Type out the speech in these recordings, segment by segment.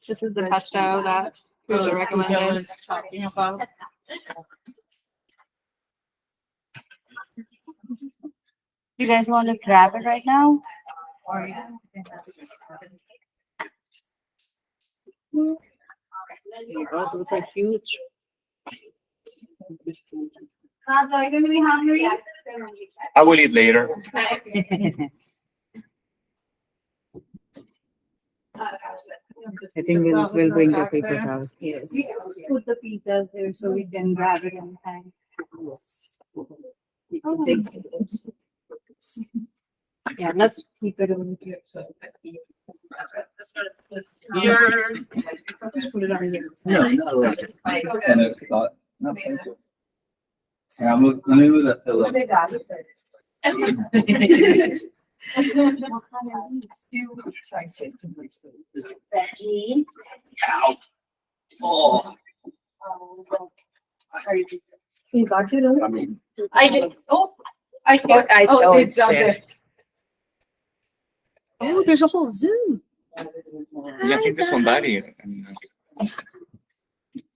This is the pesto that Pooja recommended. Was talking about. You guys want to grab it right now? Or It's like huge. Pablo, are you going to be hungry? I will eat later. I think we'll bring the paper out. Yes. We always put the pizzas there so we can grab it on time. Yes. Yeah, let's keep it over here. So Your. just put it on here. No, no, right. And it's got, no, thank you. Yeah, let me move that pillow. Becky. Ow. Oh. You got it? I mean, I did. Oh, I can't. I Oh, don't it's down there. Oh, there's a whole zoo. Yeah, I think there's somebody.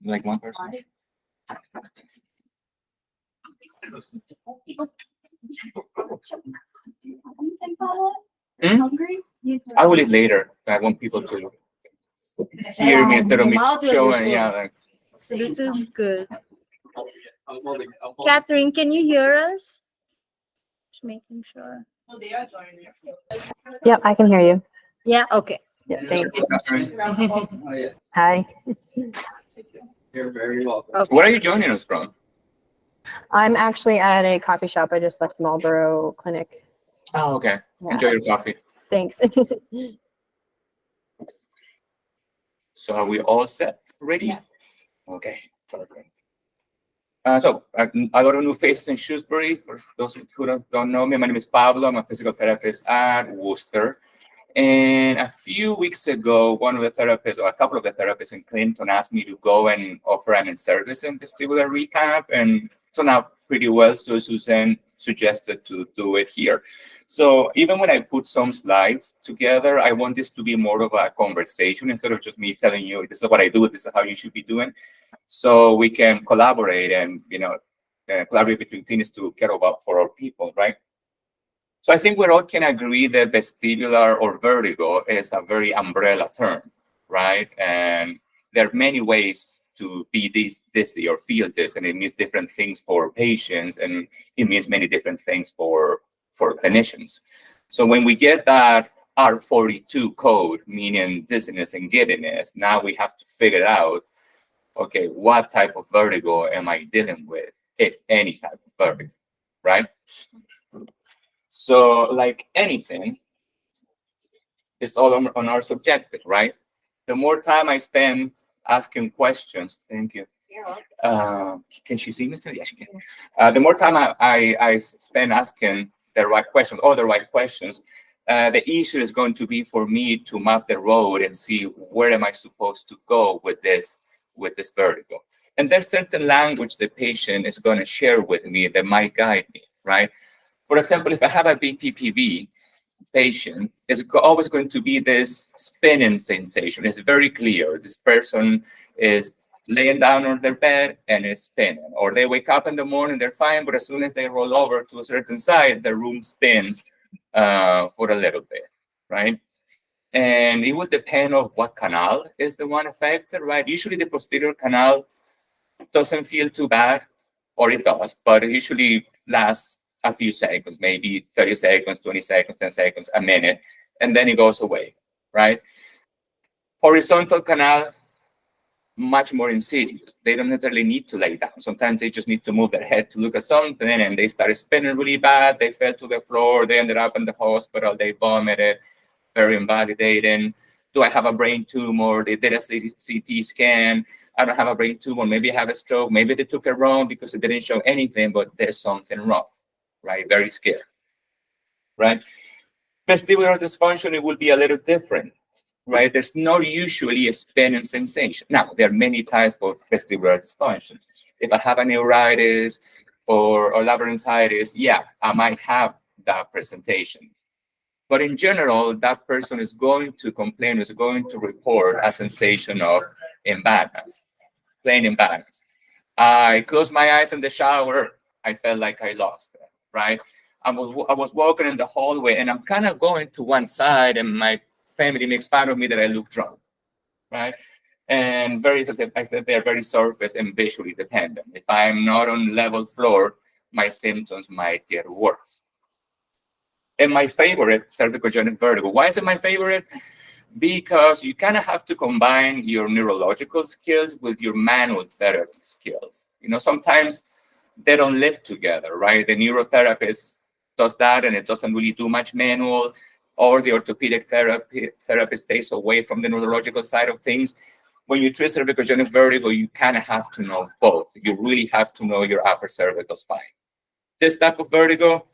Like one person. Hmm? Hungry? I will eat later. I want people to hear me instead of me showing. Yeah, like. This is good. Catherine, can you hear us? Just making sure. Yep, I can hear you. Yeah, okay. Yeah, thanks. oh, yeah, Hi, you're very welcome. Okay. Where are you joining us from? I'm actually at a coffee shop. I just left Marlboro Clinic. Oh, okay. Yeah. Enjoy your coffee. Thanks. So are we all set? Ready? Yeah. Okay. Perfect. A lot of new faces in Shrewsbury. For those who don't know me, my name is Pablo. I'm a physical therapist at Worcester. And a few weeks ago, one of the therapists, or a couple of the therapists in Clinton, asked me to go and offer an in-service in vestibular rehab, and turned out pretty well. So Susan suggested to do it here. So even when I put some slides together, I want this to be more of a conversation instead of just me telling you, this is what I do, this is how you should be doing. So we can collaborate and, collaborate between teams to care about for our people, right? So I think we all can agree that vestibular or vertigo is a very umbrella term, right? And there are many ways to be dizzy or feel this, and it means different things for patients, and it means many different things for clinicians. So when we get that R42 code, meaning dizziness and giddiness, now we have to figure out, okay, what type of vertigo am I dealing with, if any type of vertigo, right? So like anything, it's all on our subjective, right? The more time I spend asking questions, thank you. Can she see me still? Yes, she can. The more time I spend asking the right questions, the easier it's going to be for me to map the road and see where am I supposed to go with this vertigo. And there's certain language the patient is going to share with me that might guide me, right? For example, if I have a BPPV patient, it's always going to be this spinning sensation. It's very clear. This person is laying down on their bed and is spinning. Or they wake up in the morning, they're fine, but as soon as they roll over to a certain side, the room spins for a little bit, right? And it will depend on what canal is the one affected, right? Usually the posterior canal doesn't feel too bad, or it does, but it usually lasts a few seconds, maybe 30 seconds, 20 seconds, 10 seconds, a minute, and then it goes away, right? Horizontal canal, much more insidious. They don't necessarily need to lay down. Sometimes they just need to move their head to look at something, and they started spinning really bad. They fell to the floor. They ended up in the hospital. They vomited, very invalidating. Do I have a brain tumor? They did a CT scan. I don't have a brain tumor. Maybe I have a stroke. Maybe they took it wrong because it didn't show anything, but there's something wrong, right? Very scary, right? Vestibular dysfunction, it will be a little different, right? There's not usually a spinning sensation. Now, there are many types of vestibular dysfunctions. If I have a neuritis or labyrinthitis, yeah, I might have that presentation. But in general, that person is going to complain, is going to report a sensation of imbalance, plain imbalance. I closed my eyes in the shower, I felt like I lost it, right? I was walking in the hallway and I'm kind of going to one side and my family makes fun of me that I look drunk, right? And as I said, they're very surface and visually dependent. If I'm not on level floor, my symptoms might get worse. And my favorite, cervicogenic vertigo. Why is it my favorite? Because you kind of have to combine your neurological skills with your manual therapy skills. You know, sometimes they don't live together, right? The neurotherapist does that and it doesn't really do much manual, or the orthopedic therapist stays away from the neurological side of things. When you treat cervicogenic vertigo, you kind of have to know both. You really have to know your upper cervical spine. This type of vertigo,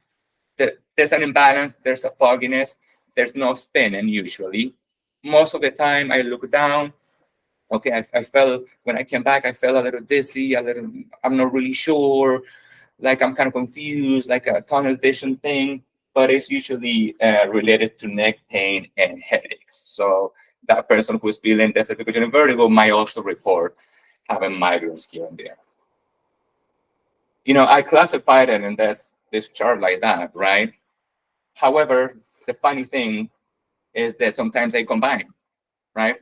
there's an imbalance, there's a fogginess, there's no spinning usually. Most of the time I look down, okay, I felt, when I came back, I felt a little dizzy, I'm not really sure, like I'm kind of confused, like a tunnel vision thing, but it's usually related to neck pain and headaches. So that person who is feeling the cervicogenic vertigo might also report having migraines here and there. You know, I classified it in this chart like that, right? However, the funny thing is that sometimes they combine, right?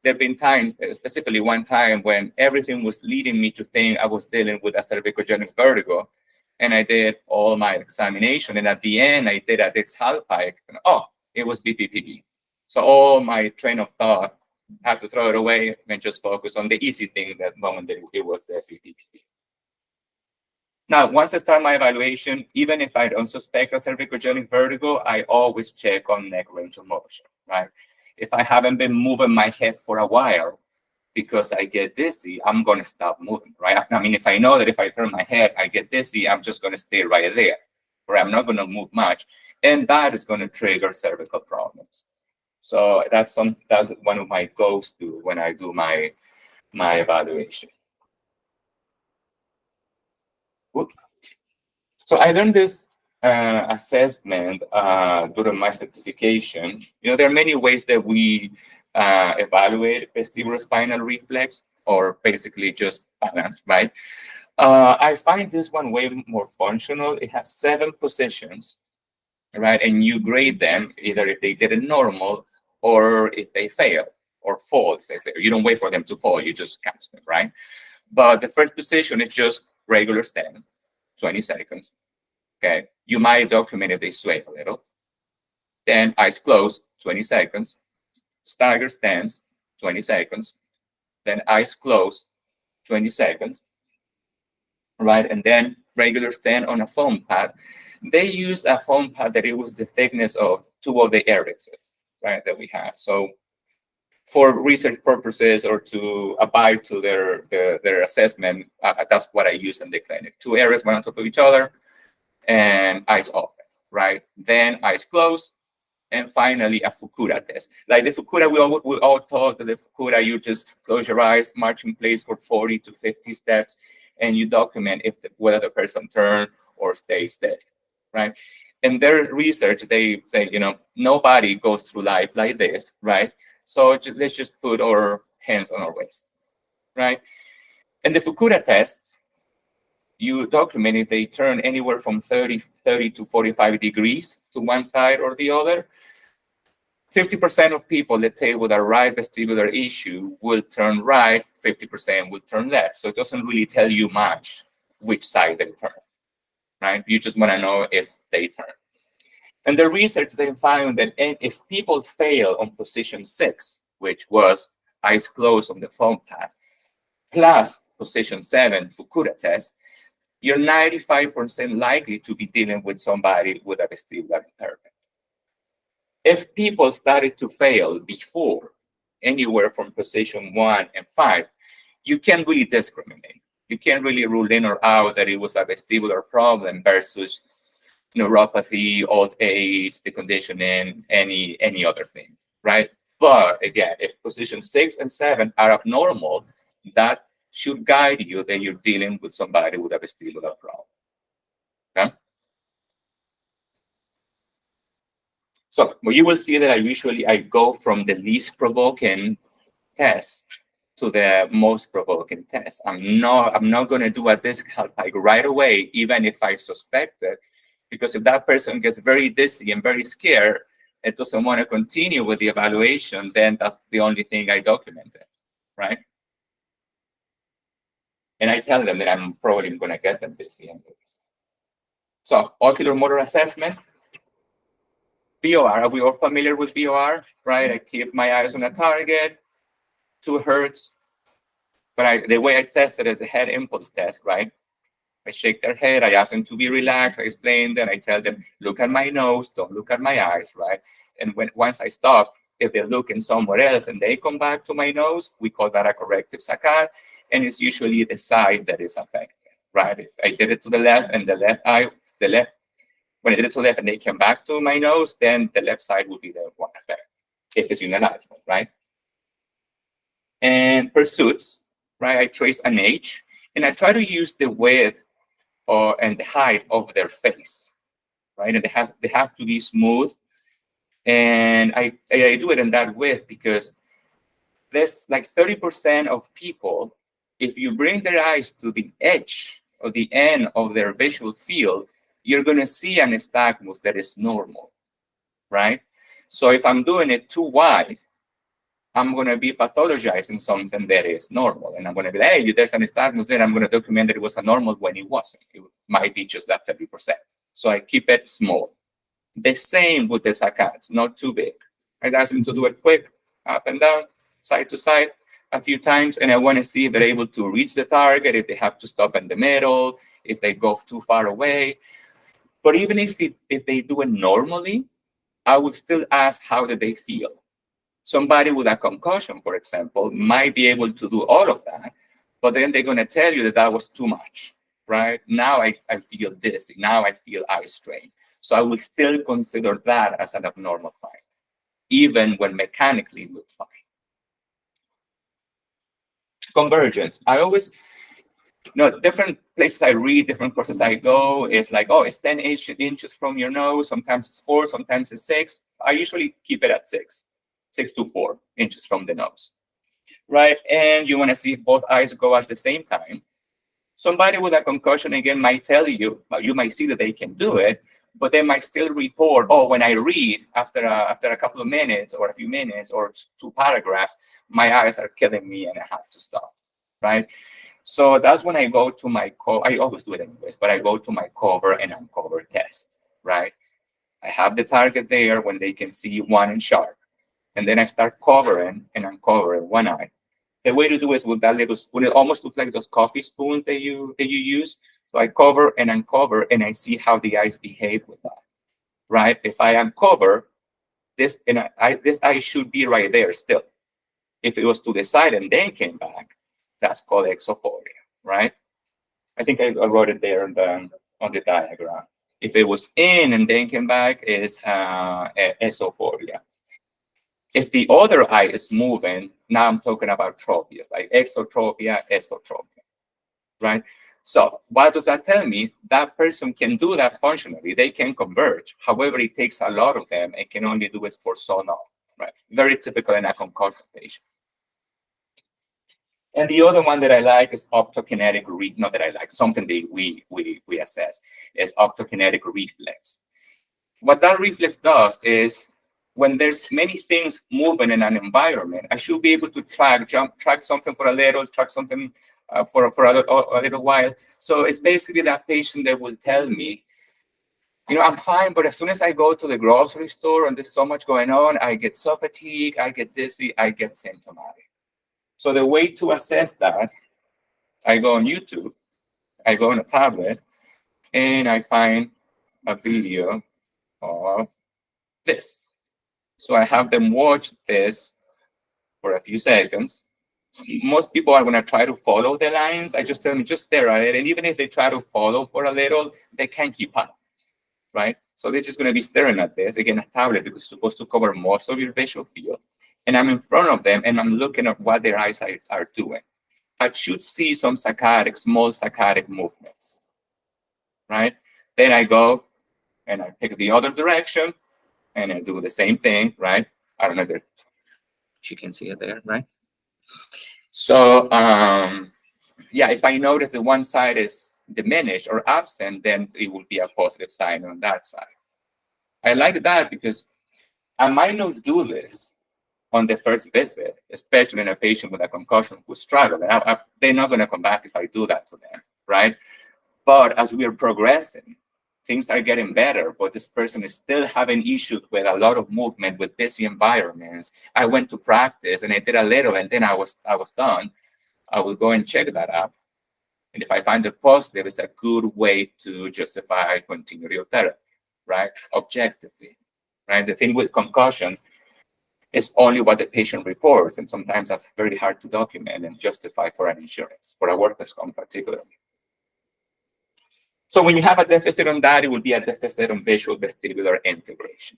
There have been times, specifically one time, when everything was leading me to think I was dealing with a cervicogenic vertigo. And I did all my examination. And at the end, I did a Dix-Hallpike. And, oh, it was BPPV. So all my train of thought, I had to throw it away and just focus on the easy thing that moment that it was the BPPV. Now, once I start my evaluation, even if I don't suspect a cervicogenic vertigo, I always check on neck range of motion, right? If I haven't been moving my head for a while because I get dizzy, I'm going to stop moving, right? I mean, if I know that if I turn my head, I get dizzy, I'm just going to stay right there, or I'm not going to move much. And that is going to trigger cervical problems. So that's one of my goals to when I do my evaluation. So I learned this assessment during my certification. You know, there are many ways that we evaluate vestibular spinal reflex, or basically just balance, right? I find this one way more functional. It has 7 positions, right? And you grade them either if they did it normal or if they fail or fall. As I say, you don't wait for them to fall, you just catch them, right? But the first position is just regular stand, 20 seconds. Okay, you might document if they sway a little. Then eyes closed, 20 seconds. Stagger stance, 20 seconds. Then eyes closed, 20 seconds. Right, and then regular stand on a foam pad. They use a foam pad that it was the thickness of 2 of the airexes, right, that we have. So for research purposes or to abide to their assessment, that's what I use in the clinic. 2 areas, one on top of each other, and eyes open, right? Then eyes closed, and finally a Fukura test. Like the Fukura, we all thought that the Fukura, you just close your eyes, march in place for 40 to 50 steps, and you document whether the person turn or stay steady, right? In their research, they say, you know, nobody goes through life like this, right? So let's just put our hands on our waist, right? And the Fukura test, you document if they turn anywhere from 30 to 45 degrees to one side or the other. 50% of people, let's say, with a right vestibular issue will turn right, 50% will turn left. So it doesn't really tell you much which side they turn, right? You just want to know if they turn. And the research then found that if people fail on position 6, which was eyes closed on the foam pad, plus position 7, Fukura test, you're 95% likely to be dealing with somebody with a vestibular impairment. If people started to fail before, anywhere from position 1 and 5, you can't really discriminate. You can't really rule in or out that it was a vestibular problem versus neuropathy, old age, deconditioning, any other thing, right? But again, if position 6 and 7 are abnormal, that should guide you that you're dealing with somebody with a vestibular problem. Okay? So well, you will see that I go from the least provoking test to the most provoking test. I'm not going to do a discount like right away, even if I suspect it, because if that person gets very dizzy and very scared and doesn't want to continue with the evaluation, then that's the only thing I documented, right? And I tell them that I'm probably going to get them dizzy anyways. So ocular motor assessment, VOR. Are we all familiar with VOR, right? I keep my eyes on a target, 2 hertz. But the way I tested it, the head impulse test, right? I shake their head, I ask them to be relaxed, I explain them, I tell them, look at my nose, don't look at my eyes, right? And once I stop, if they're looking somewhere else and they come back to my nose, we call that a corrective saccade, and it's usually the side that is affected, right? If I did it to the left and when I did it to the left and they came back to my nose, then the left side will be the one affected, if it's unilateral, right? And pursuits, right? I trace an age, and I try to use the width and the height of their face, right? And they have to be smooth. And I do it in that width because there's like 30% of people, if you bring their eyes to the edge or the end of their visual field, you're going to see an nystagmus that is normal, right? So if I'm doing it too wide, I'm going to be pathologizing something that is normal. And I'm going to be like, hey, there's an nystagmus there. I'm going to document that it was a normal when it wasn't. It might be just that 30%. So I keep it small. The same with the saccades, not too big. I ask them to do it quick, up and down, side to side, a few times. And I want to see if they're able to reach the target, if they have to stop in the middle, if they go too far away. But even if they do it normally, I would still ask, how did they feel? Somebody with a concussion, for example, might be able to do all of that, but then they're going to tell you that was too much, right? Now I feel dizzy. Now I feel eye strain. So I will still consider that as an abnormal find, even when mechanically it looks fine. Convergence. I always, different places I read, different courses I go, it's like, oh, it's 10 inches from your nose. Sometimes it's 4, sometimes it's 6. I usually keep it at 6 to 4 inches from the nose, right? And you want to see if both eyes go at the same time. Somebody with a concussion, again, might tell you, you might see that they can do it, but they might still report, oh, when I read after a couple of minutes or a few minutes or 2 paragraphs, my eyes are killing me and I have to stop, right? So that's when I go to my, I always do it anyways, but I go to my cover and uncover test, right? I have the target there when they can see one and sharp. And then I start covering and uncovering one eye. The way to do is with that little spoon. It almost looks like those coffee spoons that you use. So I cover and uncover, and I see how the eyes behave with that, right? If I uncover this, this eye should be right there still. If it was to the side and then came back, that's called exophoria, right? I think I wrote it there on the diagram. If it was in and then came back, it's esophoria. If the other eye is moving, now I'm talking about tropias, like exotropia, esotropia, right? So what does that tell me? That person can do that functionally. They can converge. However, it takes a lot of them and can only do it for so long, right? Very typical in a concussion patient. And the other one that I like is optokinetic, not that I like, something that we assess is optokinetic reflex. What that reflex does is when there's many things moving in an environment, I should be able to track something for a little, track something for a little while. So it's basically that patient that will tell me, I'm fine, but as soon as I go to the grocery store and there's so much going on, I get so fatigued, I get dizzy, I get symptomatic. So the way to assess that, I go on YouTube, I go on a tablet, and I find a video of this. So I have them watch this for a few seconds. Most people are going to try to follow the lines. I just tell them, just stare at it. And even if they try to follow for a little, they can't keep up, right? So they're just going to be staring at this. Again, a tablet because it's supposed to cover most of your visual field. And I'm in front of them, and I'm looking at what their eyes are doing. I should see some small saccadic movements, right? Then I go and I pick the other direction, and I do the same thing, right? I don't know that she can see it there, right? So, yeah, if I notice that one side is diminished or absent, then it will be a positive sign on that side. I like that because I might not do this on the first visit, especially in a patient with a concussion who struggle. They're not going to come back if I do that to them, right? But as we are progressing, things are getting better, but this person is still having issues with a lot of movement, with busy environments. I went to practice and I did a little, and then I was done. I will go and check that out. And if I find it positive, it's a good way to justify continuity of therapy, right? Objectively, right? The thing with concussion is only what the patient reports, and sometimes that's very hard to document and justify for an insurance, for a workers' comp particularly. So when you have a deficit on that, it will be a deficit on visual vestibular integration.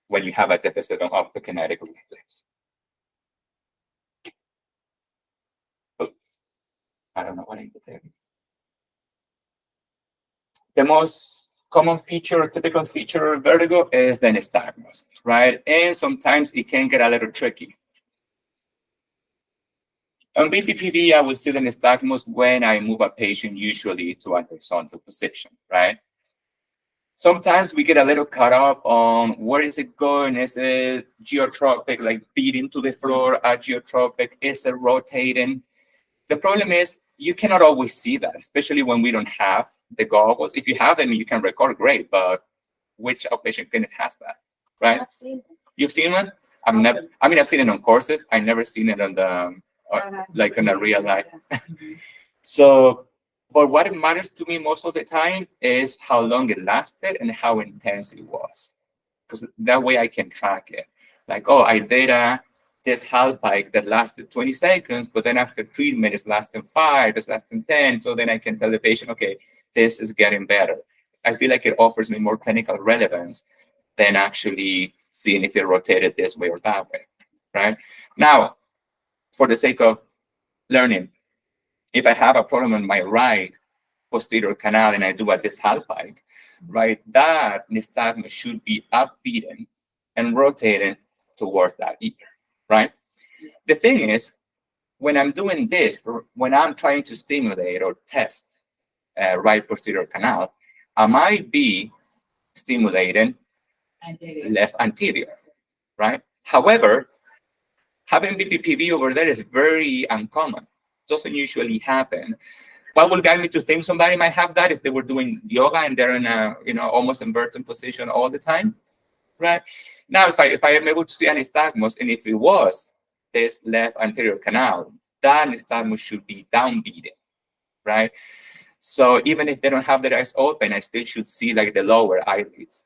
When you have a deficit on optokinetic reflex. Oh, I don't know what I did there. The most common feature, or typical feature of vertigo is the nystagmus, right? And sometimes it can get a little tricky. On BPPV, I will see the nystagmus when I move a patient usually to an horizontal position, right? Sometimes we get a little caught up on where is it going? Is it geotropic, like beating to the floor, ageotropic? Is it rotating? The problem is you cannot always see that, especially when we don't have the goggles. If you have them, you can record great, but which outpatient clinic has that, right? I've seen it. You've seen one? I've never. I mean, I've seen it on courses. I've never seen it on the like in a real life. So, but what matters to me most of the time is how long it lasted and how intense it was, because that way I can track it. Like, oh, I did this half bike that lasted 20 seconds, but then after treatment, it's lasting 5, it's lasting 10. So then I can tell the patient, okay, this is getting better. I feel like it offers me more clinical relevance than actually seeing if it rotated this way or that way, right? Now, for the sake of learning, if I have a problem on my right posterior canal and I do a distal bike, right, that nystagmus should be upbeaten and rotating towards that ear, right? The thing is, when I'm doing this, or when I'm trying to stimulate or test right posterior canal, I might be stimulating left anterior, right? However, having BPPV over there is very uncommon. Doesn't usually happen. What will guide me to think somebody might have that if they were doing yoga and they're in a almost inverted position all the time, right? Now, if I am able to see an nystagmus, and if it was this left anterior canal, that nystagmus should be downbeaten, right? So even if they don't have their eyes open, I still should see like the lower eyelids,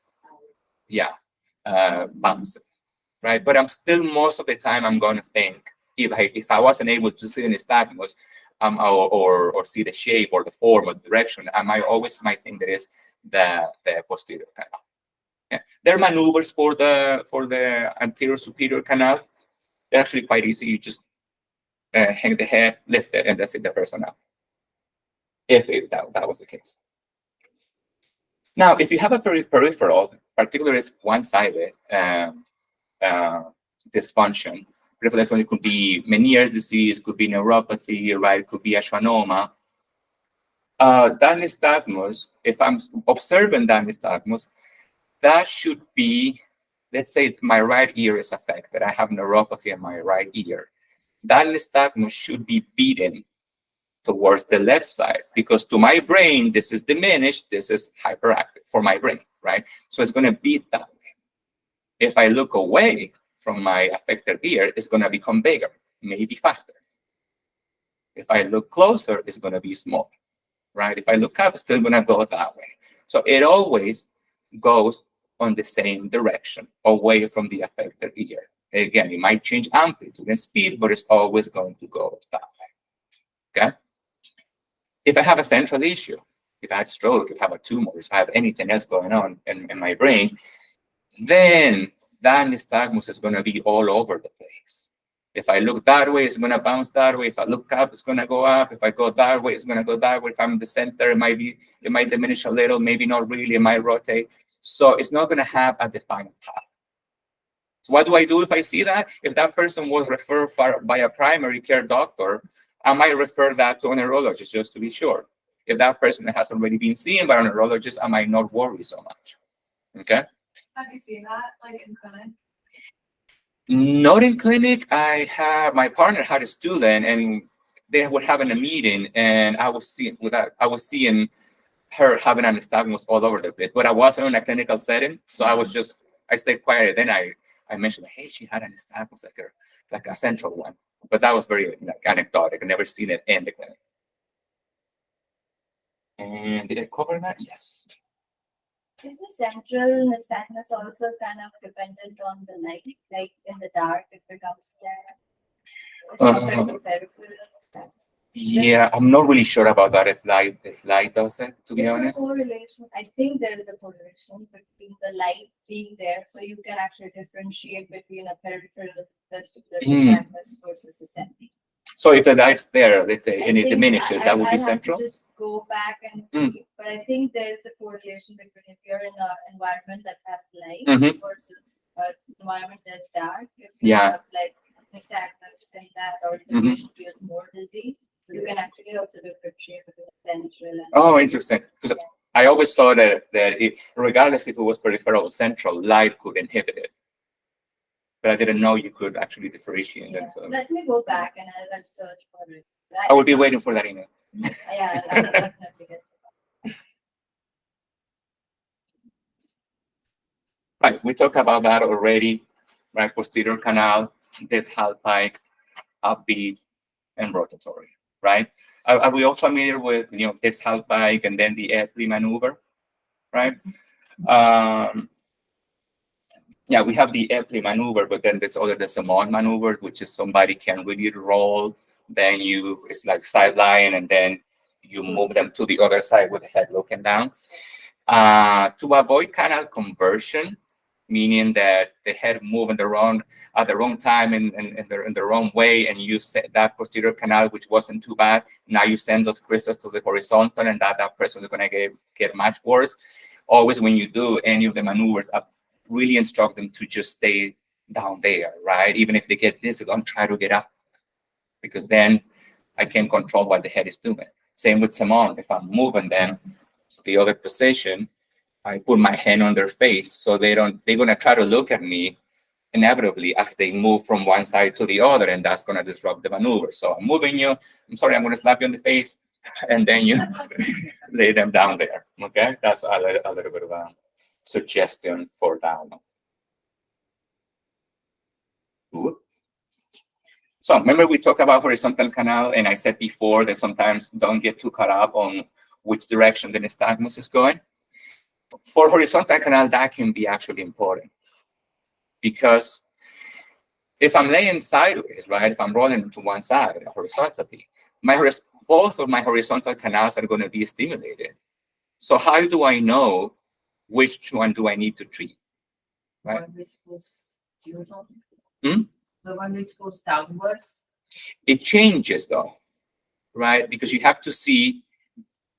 bouncing, right? But I'm still most of the time I'm going to think if I wasn't able to see the nystagmus, or see the shape or the form or the direction, I might think that is the posterior canal. Yeah. There are maneuvers for the anterior superior canal. They're actually quite easy. You just hang the head, lift it, and that's it, the person out. If that was the case. Now, if you have a peripheral, particularly one-sided dysfunction, peripheral could be Meniere's disease, could be neuropathy, right? Could be a schwannoma. That nystagmus, if I'm observing that nystagmus, that should be, let's say my right ear is affected. I have neuropathy in my right ear. That nystagmus should be beaten towards the left side, because to my brain, this is diminished, this is hyperactive for my brain, right? So it's going to beat that way. If I look away from my affected ear, it's going to become bigger, maybe faster. If I look closer, it's going to be smaller, right? If I look up, it's still going to go that way. So it always goes on the same direction, away from the affected ear. Again, it might change amplitude and speed, but it's always going to go that way, okay? If I have a central issue, if I had stroke, if I have a tumor, if I have anything else going on in my brain, then that nystagmus is going to be all over the place. If I look that way, it's going to bounce that way. If I look up, it's going to go up. If I go that way, it's going to go that way. If I'm in the center, it might diminish a little, maybe not really, it might rotate. So it's not going to have a defined path. So what do I do if I see that? If that person was referred by a primary care doctor, I might refer that to a neurologist just to be sure. If that person has already been seen by a neurologist, I might not worry so much. Okay? Have you seen that, like in clinic? Not in clinic. My partner had a student, and they were having a meeting, and I was seeing her having an nystagmus all over the place. But I wasn't in a clinical setting, so I stayed quiet. Then I mentioned, hey, she had an nystagmus, like a central one. But that was very anecdotic. I've never seen it in the clinic. And did I cover that? Yes. Is the central nystagmus also kind of dependent on the light? Like in the dark, it becomes clear? As compared to peripheral nystagmus? Yeah, I'm not really sure about that. If light does it, to be There's honest. a correlation. I think there is a correlation between the light being there, so you can actually differentiate between a peripheral vestibular nystagmus versus a central. So if the light's there, let's say, and it think diminishes, that would be I'll have to central. just go back and see, but I think there is a correlation between if you're in an environment that has light versus an environment that's dark. If you have like nystagmus and that, or the patient feels more dizzy, you can actually also differentiate between central and. Oh, interesting. Because I always thought that regardless if it was peripheral or central, light could inhibit it. But I didn't know you could actually differentiate them. So Let me go back and I'll search for it. I will be waiting for that email. Yeah, I'll definitely get it. Right, we talked about that already, right? Posterior canal, this half pike, upbeat, and rotatory, right? Are we all familiar with, this half pike and then the Epley maneuver, right? Yeah, we have the Epley maneuver, but then there's the Simon maneuver, which is somebody can really roll, then it's like sideline, and then you move them to the other side with the head looking down. To avoid canal conversion, meaning that the head move at the wrong time and the wrong way, and you set that posterior canal, which wasn't too bad. Now you send those crystals to the horizontal, and that person is going to get much worse. Always when you do any of the maneuvers, I really instruct them to just stay down there, right? Even if they get dizzy, don't try to get up, because then I can control what the head is doing. Same with Simon. If I'm moving them to the other position, I put my hand on their face, so they're gonna try to look at me inevitably as they move from one side to the other, and that's gonna disrupt the maneuver. So I'm moving you, I'm sorry, I'm gonna slap you in the face, and then you lay them down there, okay? That's a little bit of a suggestion for that one. Ooh. So remember we talked about horizontal canal, and I said before that sometimes don't get too caught up on which direction the nystagmus is going. For horizontal canal, that can be actually important, because if I'm laying sideways, right, if I'm rolling to one side horizontally, both of my horizontal canals are going to be stimulated. So how do I know which one do I need to treat? Right? The one which goes downwards. It changes though, right? Because you have to see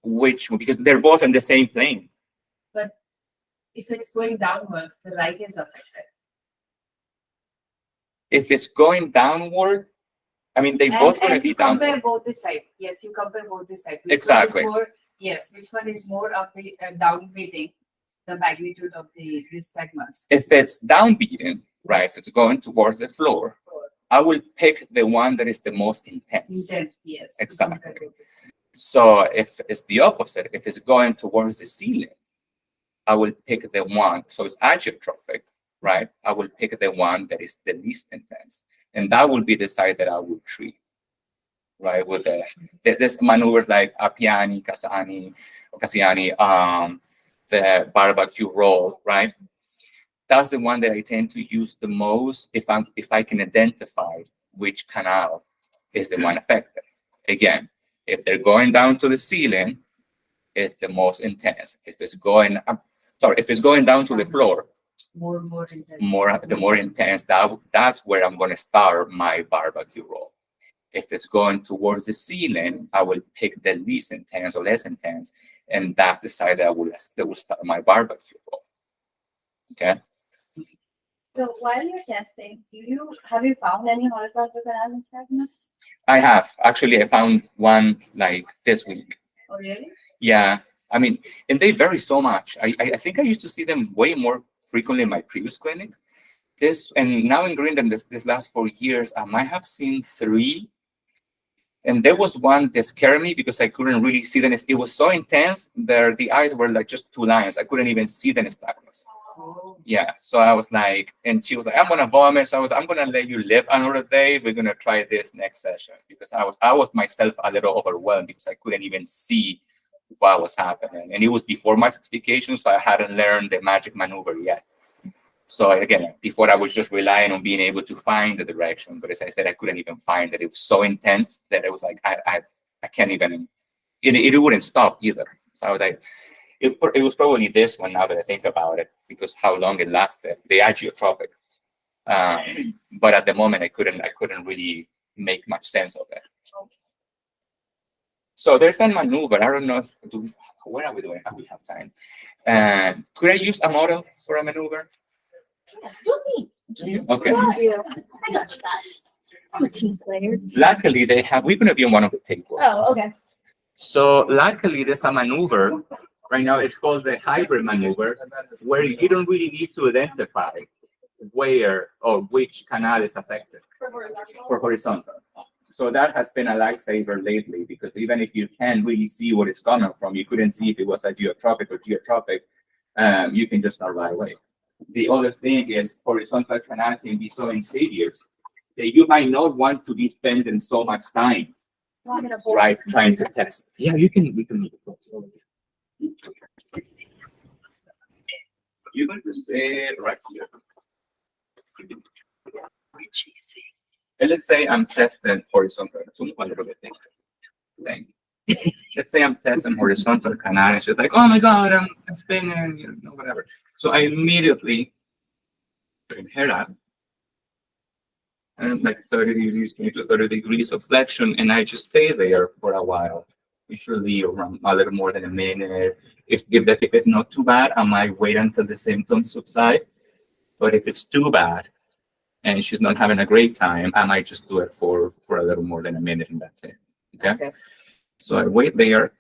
because they're both on the same plane. But if it's going downwards, the right is affected. If it's going downward, I mean, they both going to be downward. Compare both the sides. Yes, you compare both the sides. Exactly. Which one is more downbeating the magnitude of the nystagmus? If it's downbeaten, right, so it's going towards the floor, I will pick the one that is the most intense. Yes. Exactly. So if it's the opposite, if it's going towards the ceiling, I will pick the one, so it's agiotropic, right? I will pick the one that is the least intense. And that will be the side that I will treat, right? With there's maneuvers like Appiani, Cassiani, the barbecue roll, right? That's the one that I tend to use the most if I can identify which canal is the one affected. Again, if they're going down to the ceiling, it's the most intense. If it's going down to the floor, more intense. The more intense, that's where I'm going to start my barbecue roll. If it's going towards the ceiling, I will pick the least intense or less intense, and that's the side that will start my barbecue roll. Okay. So while you're testing, have you found any horizontal canal nystagmus? I have. Actually, I found one like this week. Oh, really? Yeah. I mean, and they vary so much. I think I used to see them way more frequently in my previous clinic. And now in Greendale, this last 4 years, I might have seen 3. And there was one that scared me because I couldn't really see them. It was so intense that the eyes were like just 2 lines. I couldn't even see the nystagmus. Yeah, so I was like, and she was like, I'm gonna vomit. So I'm gonna let you live another day. We're gonna try this next session, because I was myself a little overwhelmed because I couldn't even see what was happening. And it was before my certification, so I hadn't learned the magic maneuver yet. So again, before I was just relying on being able to find the direction, but as I said, I couldn't even find it. It was so intense that it was like, I can't even, it wouldn't stop either. So I was like, it was probably this one now that I think about it, because how long it lasted, the agiotropic. But at the moment, I couldn't really make much sense of it. So there's a maneuver. I don't know what are we doing? How we have time? Could I use a model for a maneuver? Do you? Okay. I got you guys. I'm a team player. Luckily, we're going to be on one of the tables. Oh, okay. So luckily, there's a maneuver. Right now, it's called the hybrid maneuver, where you don't really need to identify where or which canal is affected for horizontal. So that has been a lifesaver lately, because even if you can't really see what it's coming from, you couldn't see if it was a geotropic or geotropic, you can just start right away. The other thing is horizontal canal can be so insidious that you might not want to be spending so much time, right, trying to test. Yeah, we can move it forward. You're going to say right here. And let's say I'm testing horizontal. A little bit thing. Let's say I'm testing horizontal canal, and she's like, "Oh my God, I'm spinning," whatever. So I immediately bring her up, and like 30 degrees, 20 to 30 degrees of flexion, and I just stay there for a while. Usually around a little more than a minute. If it's not too bad, I might wait until the symptoms subside. But if it's too bad and she's not having a great time, I might just do it for a little more than a minute, and that's it. Okay. So I wait there.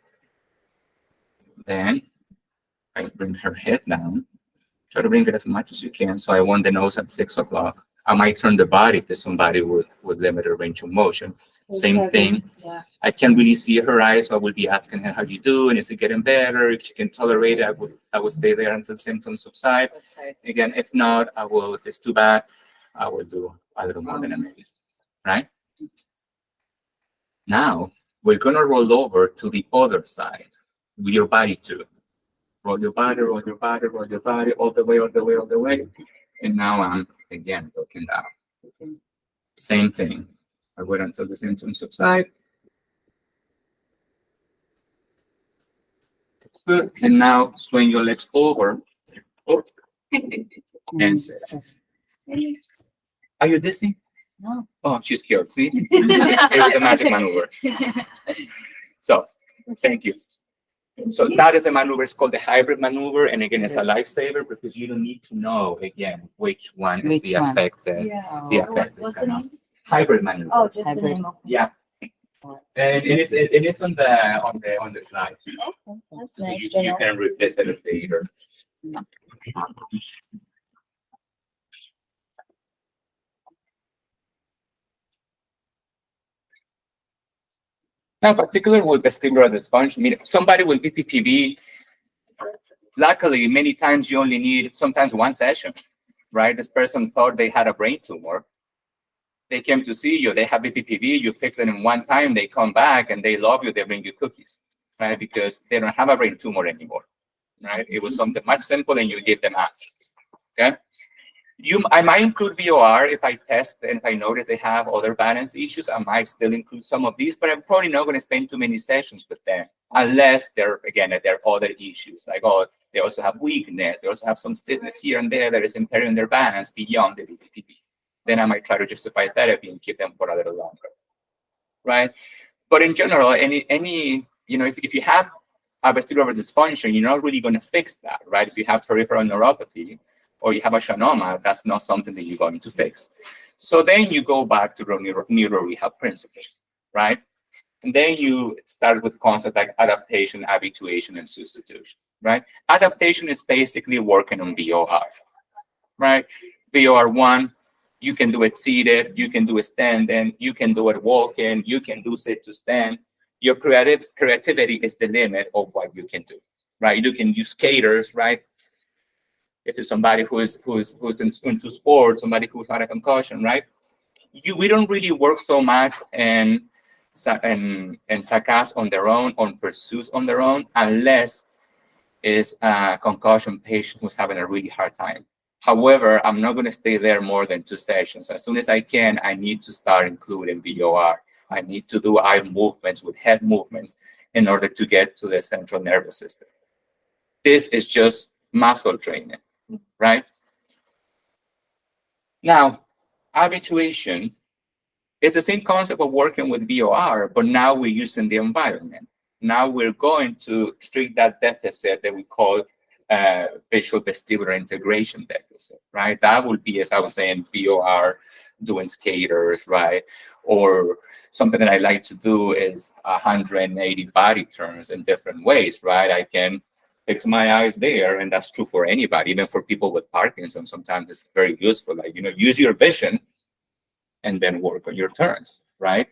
Then I bring her head down. Try to bring it as much as you can. So I want the nose at 6 o'clock. I might turn the body if there's somebody with limited range of motion. Same thing. Yeah. I can't really see her eyes, so I will be asking her, how do you do? And is it getting better? If she can tolerate it, I will stay there until symptoms subside. Again, if not, if it's too bad, I will do a little more than a minute, right? Now, we're gonna roll over to the other side with your body too. Roll your body, roll your body, roll your body, all the way, all the way, all the way. And now I'm, again, looking down. Same thing. I wait until the symptoms subside. Good. And now swing your legs over. And sit. Are you dizzy? No. Oh, she's scared. See? It was a magic maneuver. So, thank you. So that is a maneuver. It's called the hybrid maneuver. And again, it's a lifesaver because you don't need to know, again, which one is Which the one? affected. Yeah. The affected What's the canal. name? Hybrid maneuver. Oh, just the Hybrid. name of it. Yeah. And it's on the slides. Okay, that's So nice you to know. can revisit it later. Now, particularly with vestibular dysfunction, I mean, somebody with BPPV, luckily, many times you only need sometimes one session, right? This person thought they had a brain tumor. They came to see you, they have BPPV, you fix it in one time, they come back and they love you, they bring you cookies, right? Because they don't have a brain tumor anymore, right? It was something much simple and you give them answers, okay? I might include VOR if I test and if I notice they have other balance issues. I might still include some of these, but I'm probably not going to spend too many sessions with them unless there are other issues. Like, they also have weakness. They also have some stiffness here and there that is impairing their balance beyond the BPPV. Then I might try to justify therapy and keep them for a little longer, right? But in general, if you have a vestibular dysfunction, you're not really going to fix that, right? If you have peripheral neuropathy, or you have a schwannoma, that's not something that you're going to fix. So then you go back to neuro rehab principles, right? And then you start with concepts like adaptation, habituation, and substitution, right? Adaptation is basically working on VOR, right? VOR 1, you can do it seated, you can do it standing, you can do it walking, you can do sit to stand. Your creativity is the limit of what you can do, right? You can use skaters, right? If it's somebody who's into sports, somebody who's had a concussion, right? We don't really work so much in saccades on their own, on pursuits on their own, unless it's a concussion patient who's having a really hard time. However, I'm not going to stay there more than 2 sessions. As soon as I can, I need to start including VOR. I need to do eye movements with head movements in order to get to the central nervous system. This is just muscle training, right? Now, habituation is the same concept of working with VOR, but now we're using the environment. Now we're going to treat that deficit that we call visual vestibular integration deficit, right? That would be, as I was saying, VOR, doing skaters, right? Or something that I like to do is 180 body turns in different ways, right? I can fix my eyes there, and that's true for anybody, even for people with Parkinson's. Sometimes it's very useful, like, use your vision and then work on your turns, right?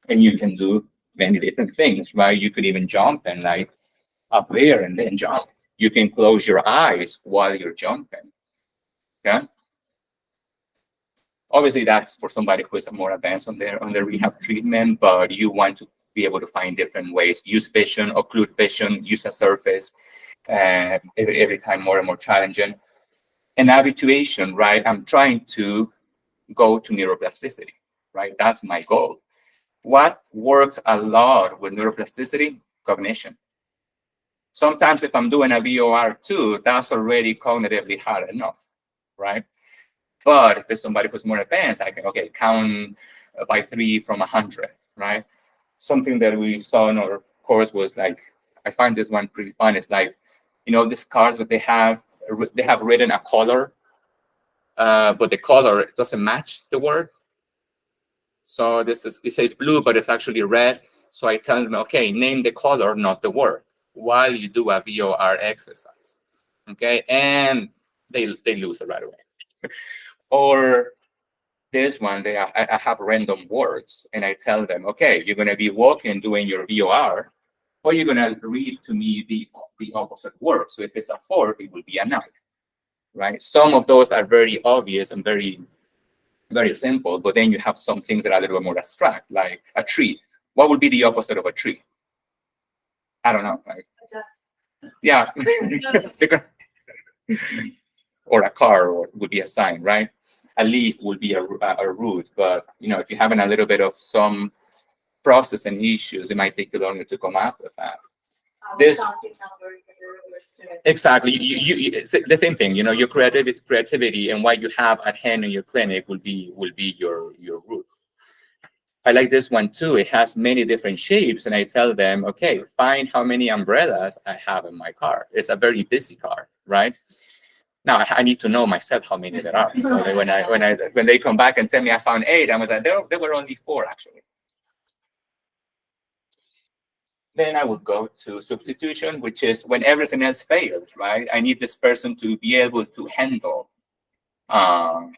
And you can do many different things, right? You could even jump and like up there and then jump. You can close your eyes while you're jumping, okay? Obviously, that's for somebody who is more advanced on their rehab treatment, but you want to be able to find different ways. Use vision, occlude vision, use a surface, every time more and more challenging. And habituation, right? I'm trying to go to neuroplasticity, right? That's my goal. What works a lot with neuroplasticity? Cognition. Sometimes if I'm doing a VOR2, that's already cognitively hard enough, right? But if it's somebody who's more advanced, I can, okay, count by 3 from 100, right? Something that we saw in our course was like, I find this one pretty fun. It's like, these cards that they have written a color, but the color doesn't match the word. So it says blue, but it's actually red. So I tell them, okay, name the color, not the word, while you do a VOR exercise, okay? And they lose it right away. Or this one, I have random words, and I tell them, okay, you're going to be walking doing your VOR, or you're going to read to me the opposite word. So if it's a 4, it will be a 9, right? Some of those are very obvious and very, very simple, but then you have some things that are a little bit more abstract, like a tree. What would be the opposite of a tree? I don't know. Like, yeah. Or a car would be a sign, right? A leaf would be a root, but if you're having a little bit of some processing issues, it might take you longer to come up with that. Exactly. It's the same thing. Your creativity and what you have at hand in your clinic will be your root. I like this one too. It has many different shapes, and I tell them, okay, find how many umbrellas I have in my car. It's a very busy car, right? Now I need to know myself how many there are. So that when they come back and tell me I found 8, I was like, there were only 4 actually. Then I would go to substitution, which is when everything else fails, right? I need this person to be able to handle an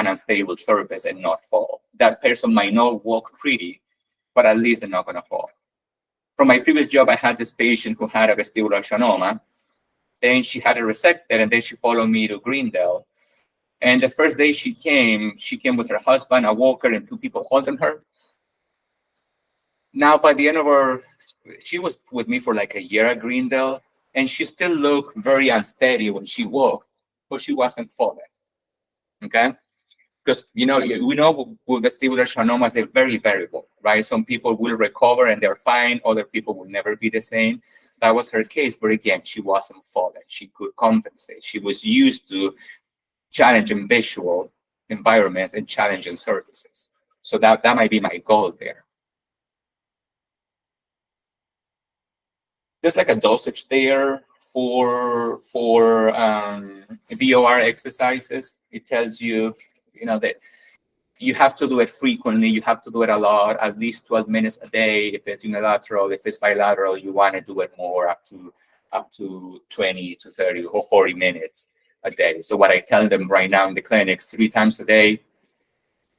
unstable surface and not fall. That person might not walk pretty, but at least they're not going to fall. From my previous job, I had this patient who had a vestibular schwannoma. Then she had it resected, and then she followed me to Greendale. And the first day she came with her husband, a walker, and 2 people holding her. Now, by the end of she was with me for like a year at Greendale, and she still looked very unsteady when she walked, but she wasn't falling. Okay? Because, we know with vestibular schwannomas, they're very variable, right? Some people will recover and they're fine. Other people will never be the same. That was her case. But again, she wasn't falling. She could compensate. She was used to challenging visual environments and challenging surfaces. So that might be my goal there. There's like a dosage there. for VOR exercises. It tells you, that you have to do it frequently. You have to do it a lot, at least 12 minutes a day. If it's unilateral, if it's bilateral, you want to do it more, up to 20 to 30 or 40 minutes a day. So what I tell them right now in the clinics, 3 times a day,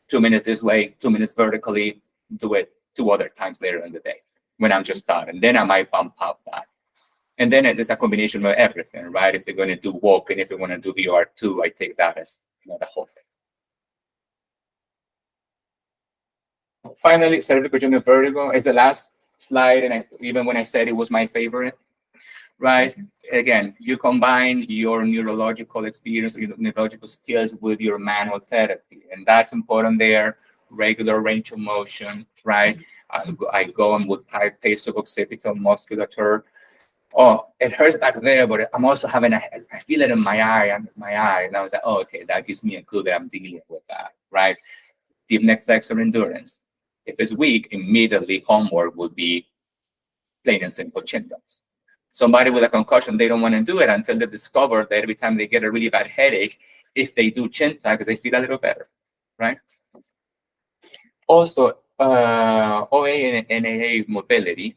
2 minutes this way, 2 minutes vertically, do it 2 other times later in the day when I'm just starting. Then I might bump up that. And then it is a combination of everything, right? If they're going to do walking, if they want to do VR2, I take that as the whole thing. Finally, cervical joint vertigo is the last slide, and even when I said it was my favorite, right? Again, you combine your neurological experience, your neurological skills with your manual therapy, and that's important there. Regular range of motion, right? I go and would type occipital musculature. Oh, it hurts back there, but I'm also I feel it in my eye, and I was like, oh, okay, that gives me a clue that I'm dealing with that, right? Deep neck flexor endurance. If it's weak, immediately homework would be plain and simple chin tucks. Somebody with a concussion, they don't want to do it until they discover that every time they get a really bad headache, if they do chin tucks, they feel a little better, right? Also, OA and NAA mobility.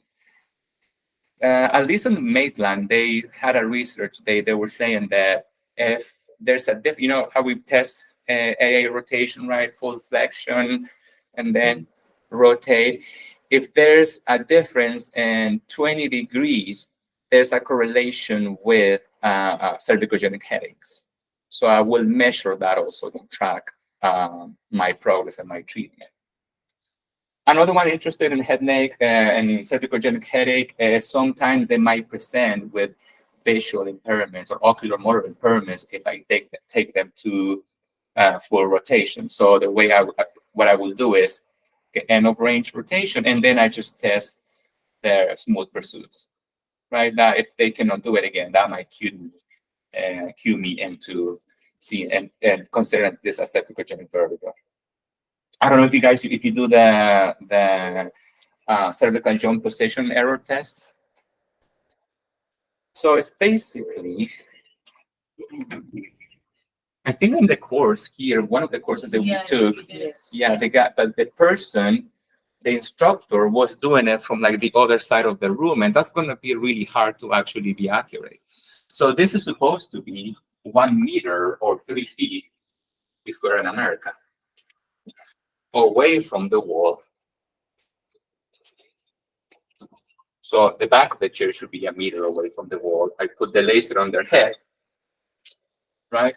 At least in Maitland, they had a research. They were saying that if there's a how we test AA rotation, right? Full flexion, and then rotate. If there's a difference in 20 degrees, there's a correlation with cervicogenic headaches. So I will measure that also to track my progress and my treatment. Another one interested in head, neck, and cervicogenic headache, sometimes they might present with visual impairments or ocular motor impairments if I take them to full rotation. So the way what I will do is get end of range rotation, and then I just test their smooth pursuits, right? That if they cannot do it again, that might cue me into seeing and considering this as cervicogenic vertigo. I don't know if you guys, if you do the cervical joint position error test. So it's basically, I think in the course here, one of the courses that we took, but the person, the instructor was doing it from like the other side of the room, and that's going to be really hard to actually be accurate. So this is supposed to be 1 meter or 3 feet if we're in America, away from the wall. So the back of the chair should be 1 meter away from the wall. I put the laser on their head, right?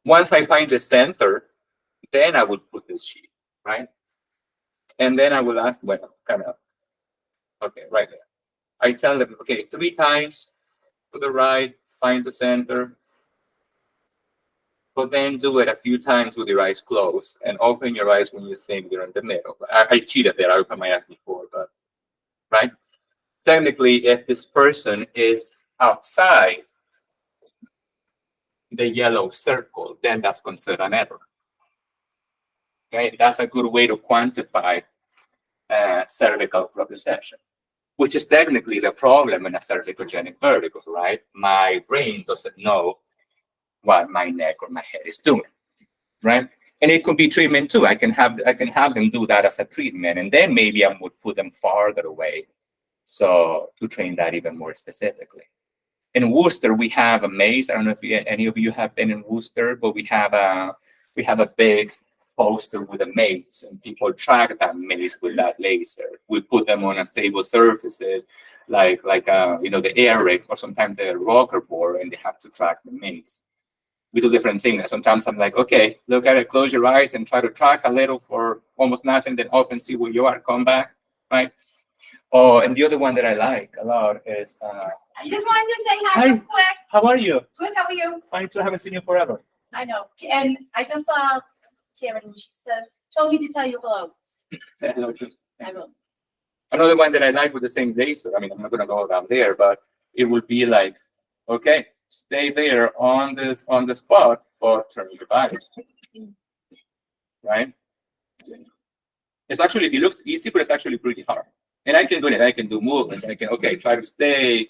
Once I find the center, then I would put this sheet, right? And then I will ask, well, kind of, okay, right there. I tell them, okay, 3 times to the right, find the center, but then do it a few times with your eyes closed and open your eyes when you think you're in the middle. I cheated there. I opened my eyes before, but right? Technically, if this person is outside the yellow circle, then that's considered an error. Okay, that's a good way to quantify cervical proprioception, which is technically the problem in a cervicogenic vertigo, right? My brain doesn't know what my neck or my head is doing, right? And it could be treatment too. I can have them do that as a treatment, and then maybe I would put them farther away, so to train that even more specifically. In Worcester, we have a maze. I don't know if any of you have been in Worcester, but we have a big poster with a maze, and people track that maze with that laser. We put them on a stable surfaces, like the air rig or sometimes the rocker board, and they have to track the maze. We do different things. Sometimes I'm like, okay, look at it, close your eyes and try to track a little for almost nothing, then open, see where you are, come back, right? Oh, and the other one that I like a lot is I just wanted to say hi real quick. How are you? Good, how are you? Fine too. I haven't seen you forever. I know. And I just saw Karen, and she told me to tell you hello. Say hello too. I will. Another one that I like with the same laser, I mean, I'm not going to go down there, but it would be like, okay, stay there on the spot, or turn your body, right? It's actually, it looks easy, but it's actually pretty hard. And I can do it. I can do movements. I can, okay, try to stay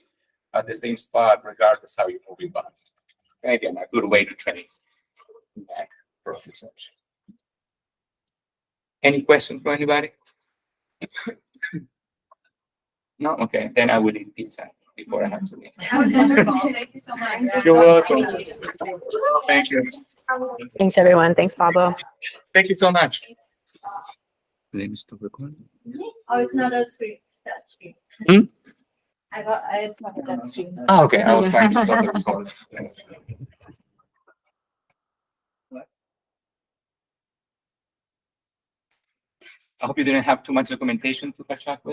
at the same spot regardless how you're moving back. Again, a good way to train back proprioception. Any questions for anybody? No? Okay, then I will eat pizza before I have to leave. That was wonderful. Thank you so much. You're welcome. Thank you. Thanks, everyone. Thanks, Pablo. Thank you so much. Let me stop recording. Oh, it's not a screen, it's that screen. Hmm? It's not a touch screen. Oh, okay, I was trying to stop the recording. I hope you didn't have too much documentation to catch up with.